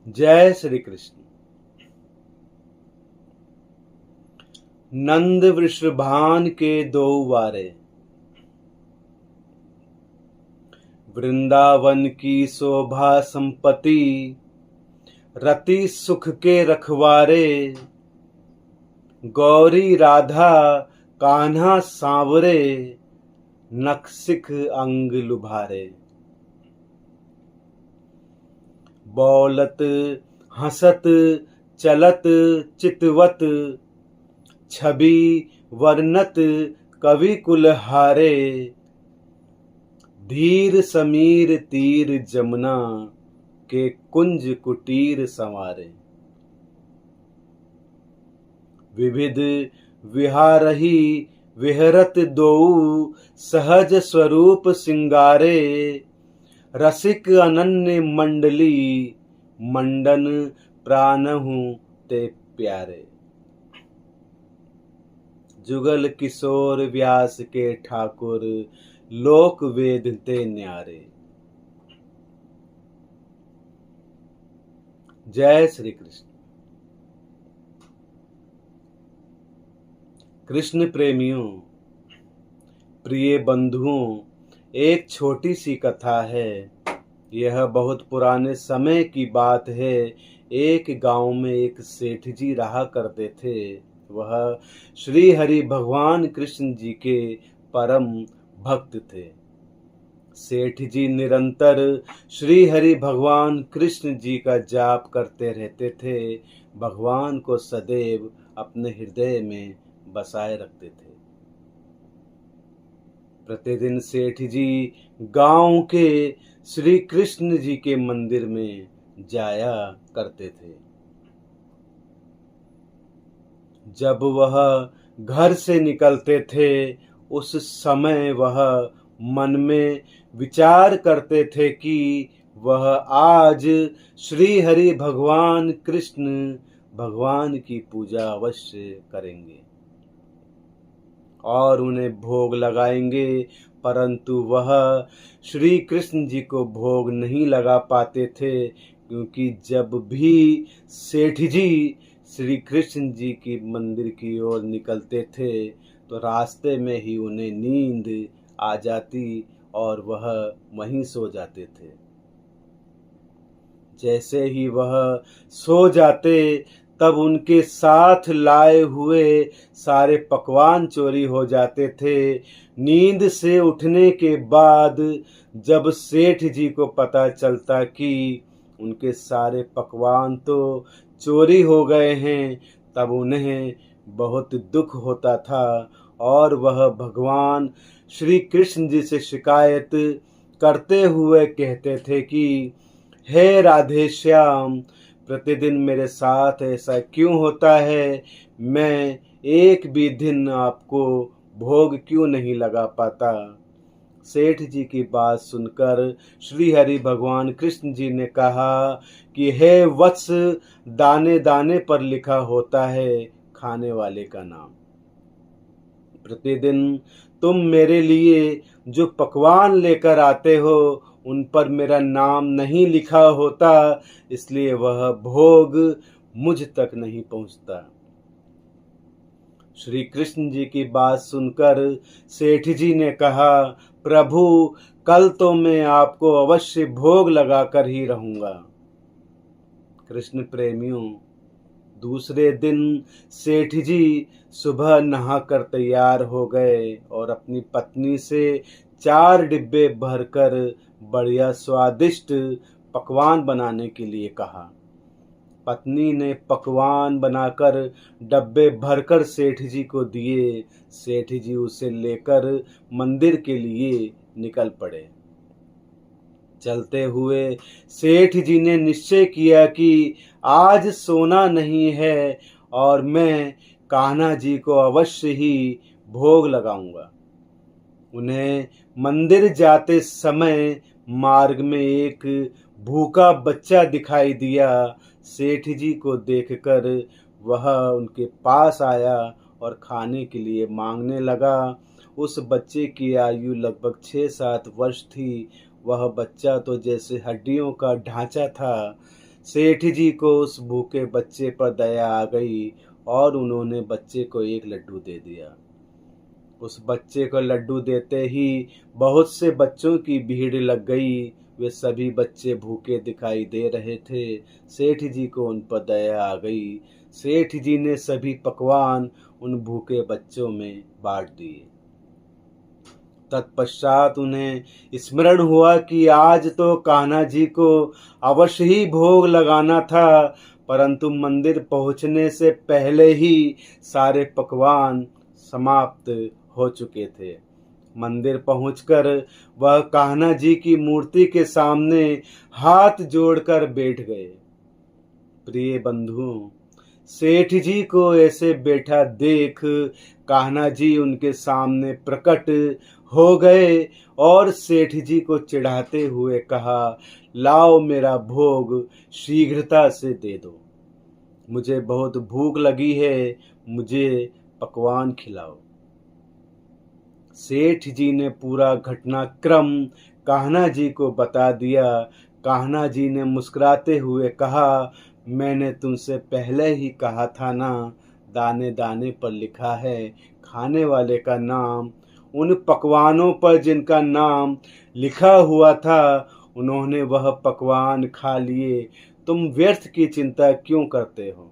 जय श्री कृष्ण। नंद वृषभान के दो वारे, वृंदावन की शोभा संपत्ति, रति सुख के रखवारे। गौरी राधा कान्हा सांवरे, नखसिख अंग लुभारे। बोलत हंसत चलत चितवत, छवि वर्णत कवि कुलहारे। धीर समीर तीर जमुना, के कुंज कुटीर संवारे। विविध विहारही विहरत दोऊ, सहज स्वरूप सिंगारे। रसिक अनन्य मंडली, मंडन प्राणहु ते प्यारे। जुगल किशोर व्यास के ठाकुर, लोक वेद ते न्यारे। जय श्री कृष्ण। कृष्ण प्रेमियों, प्रिय बंधुओं, एक छोटी सी कथा है। यह बहुत पुराने समय की बात है। एक गांव में एक सेठ जी रहा करते थे। वह श्री हरि भगवान कृष्ण जी के परम भक्त थे। सेठ जी निरंतर श्री हरि भगवान कृष्ण जी का जाप करते रहते थे। भगवान को सदैव अपने हृदय में बसाए रखते थे। प्रतिदिन सेठ जी गांव के श्री कृष्ण जी के मंदिर में जाया करते थे। जब वह घर से निकलते थे, उस समय वह मन में विचार करते थे कि वह आज श्री हरि भगवान कृष्ण भगवान की पूजा अवश्य करेंगे और उन्हें भोग लगाएंगे। परंतु वह श्री कृष्ण जी को भोग नहीं लगा पाते थे, क्योंकि जब भी सेठ जी श्री कृष्ण जी की मंदिर की ओर निकलते थे तो रास्ते में ही उन्हें नींद आ जाती और वह वहीं सो जाते थे। जैसे ही वह सो जाते, तब उनके साथ लाए हुए सारे पकवान चोरी हो जाते थे। नींद से उठने के बाद जब सेठ जी को पता चलता कि उनके सारे पकवान तो चोरी हो गए हैं, तब उन्हें बहुत दुख होता था और वह भगवान श्री कृष्ण जी से शिकायत करते हुए कहते थे कि हे राधे श्याम, प्रतिदिन मेरे साथ ऐसा क्यों होता है? मैं एक भी दिन आपको भोग क्यों नहीं लगा पाता? सेठ जी की बात सुनकर श्री हरि भगवान कृष्ण जी ने कहा कि हे वत्स, दाने दाने पर लिखा होता है खाने वाले का नाम। प्रतिदिन तुम मेरे लिए जो पकवान लेकर आते हो, उन पर मेरा नाम नहीं लिखा होता, इसलिए वह भोग मुझ तक नहीं पहुंचता। श्री कृष्ण जी की बात सुनकर सेठ जी ने कहा, प्रभु, कल तो मैं आपको अवश्य भोग लगाकर ही रहूंगा। कृष्ण प्रेमियों, दूसरे दिन सेठ जी सुबह नहाकर तैयार हो गए और अपनी पत्नी से 4 डिब्बे भरकर बढ़िया स्वादिष्ट पकवान बनाने के लिए कहा। पत्नी ने पकवान बनाकर डब्बे भरकर सेठ जी को दिए। सेठ जी उसे लेकर मंदिर के लिए निकल पड़े। चलते हुए सेठ जी ने निश्चय किया कि आज सोना नहीं है और मैं कान्हा जी को अवश्य ही भोग लगाऊंगा। उन्हें मंदिर जाते समय मार्ग में एक भूखा बच्चा दिखाई दिया। सेठ जी को देखकर वह उनके पास आया और खाने के लिए मांगने लगा। उस बच्चे की आयु लगभग 6-7 वर्ष थी। वह बच्चा तो जैसे हड्डियों का ढांचा था। सेठ जी को उस भूखे बच्चे पर दया आ गई और उन्होंने बच्चे को एक लड्डू दे दिया। उस बच्चे को लड्डू देते ही बहुत से बच्चों की भीड़ लग गई। वे सभी बच्चे भूखे दिखाई दे रहे थे। सेठ जी को उन पर दया आ गई। सेठ जी ने सभी पकवान उन भूखे बच्चों में बांट दिए। तत्पश्चात उन्हें स्मरण हुआ कि आज तो कान्हा जी को अवश्य ही भोग लगाना था, परंतु मंदिर पहुंचने से पहले ही सारे पकवान समाप्त हो चुके थे। मंदिर पहुंचकर वह कान्हा जी की मूर्ति के सामने हाथ जोड़कर बैठ गए। प्रिय बंधुओं, सेठ जी को ऐसे बैठा देख कान्हा जी उनके सामने प्रकट हो गए और सेठ जी को चिढ़ाते हुए कहा, लाओ मेरा भोग शीघ्रता से दे दो, मुझे बहुत भूख लगी है, मुझे पकवान खिलाओ। सेठ जी ने पूरा घटनाक्रम कान्हा जी को बता दिया। कान्हा जी ने मुस्कुराते हुए कहा, मैंने तुमसे पहले ही कहा था ना, दाने दाने पर लिखा है खाने वाले का नाम। उन पकवानों पर जिनका नाम लिखा हुआ था उन्होंने वह पकवान खा लिए, तुम व्यर्थ की चिंता क्यों करते हो?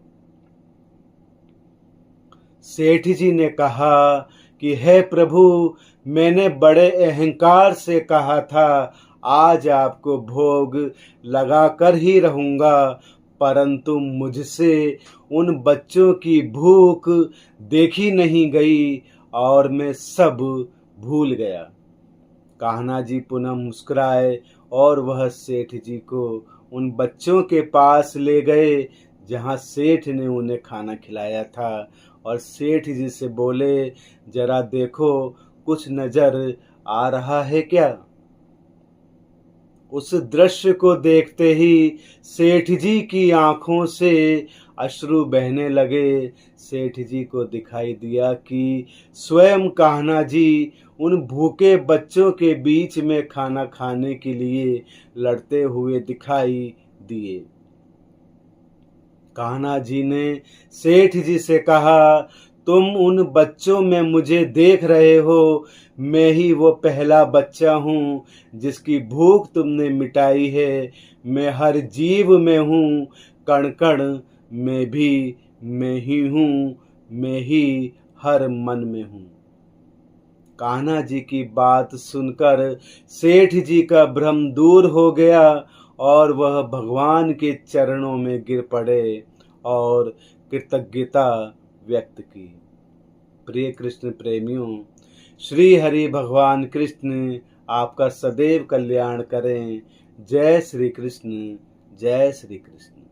सेठ जी ने कहा कि हे प्रभु, मैंने बड़े अहंकार से कहा था आज आपको भोग लगा कर ही रहूंगा, परंतु मुझसे उन बच्चों की भूख देखी नहीं गई और मैं सब भूल गया। कान्हा जी पुनः मुस्कुराए और वह सेठ जी को उन बच्चों के पास ले गए जहां सेठ ने उन्हें खाना खिलाया था और सेठ जी से बोले, जरा देखो कुछ नजर आ रहा है क्या? उस दृश्य को देखते ही सेठ जी की आंखों से अश्रु बहने लगे। सेठ जी को दिखाई दिया कि स्वयं कान्हा जी उन भूखे बच्चों के बीच में खाना खाने के लिए लड़ते हुए दिखाई दिए। कान्हा जी ने सेठ जी से कहा, तुम उन बच्चों में मुझे देख रहे हो, मैं ही वो पहला बच्चा हूँ जिसकी भूख तुमने मिटाई है। मैं हर जीव में हूँ, कण कण में भी मैं ही हूँ, मैं ही हर मन में हूँ। कान्हा जी की बात सुनकर सेठ जी का भ्रम दूर हो गया और वह भगवान के चरणों में गिर पड़े और कृतज्ञता व्यक्त की। प्रिय कृष्ण प्रेमियों, श्री हरि भगवान कृष्ण आपका सदैव कल्याण करें। जय श्री कृष्ण, जय श्री कृष्ण।